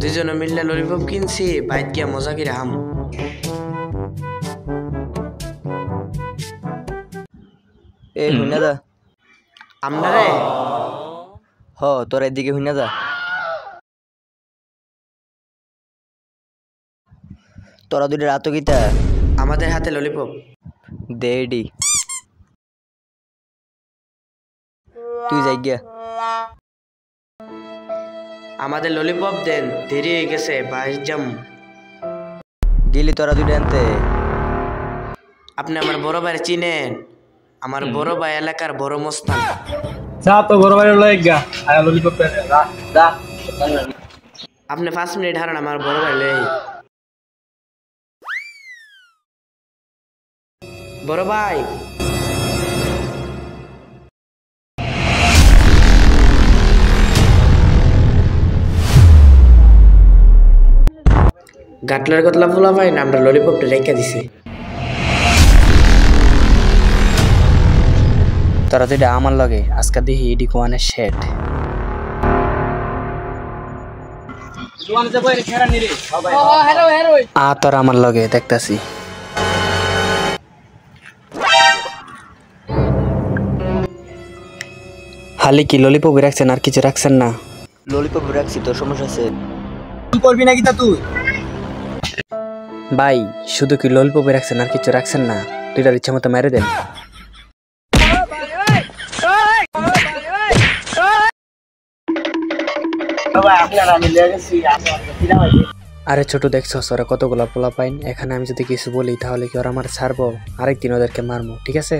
দুইজনে মিললে ললিপপ কিনছি, বাইক গিয়া মজা করে হাম। এই হুইনা যা। আপনারে হ তোর এদিকে হুইনা যা। তোরা দুইটা রাত গীতা আমাদের হাতে ললিপপ দেডি তুই যাই গিয়া। আমাদের ললিপপ দেন, দেরি হয়ে গেছে, বাইরে যাম। গেলি তোরা দুইটা আনতে। আপনি আমার বড় ভাই চিনেন? আমার বড় ভাই এলাকার বড় মস্তান। যা তো বড় ভাই লাগা আয়া ললিপপ যা যা। আপনি 5 মিনিট হারান, আমার বড় ভাই লই। বড় ভাই গাটলার কতলা ফুলা ভাই না, আমরা ললিপপটা রেখে দিছি। তোরা দুইটা আমার লগে আজকে দেখি এডি কোয়ানের শেড। তোরা আমার লগে দেখতাছি। হালি কি ললিপপ রাখছেন আর কিছু রাখছেন না? ললিপপ রাখছি, তোর সমস্যা আছে? করবি নাকি তা তুই? ভাই শুধু কি ললিপপ রাখছেন আর কিছু রাখছেন না? দুইটার ইচ্ছা মতো মেরে দেন। আরে ছোট দেখছো ওরা কতগুলা পোলা পাইন, এখানে আমি যদি কিছু বলি তাহলে কি ওরা আমার ছাড়বো? আরেকদিন ওদেরকে মারবো, ঠিক আছে?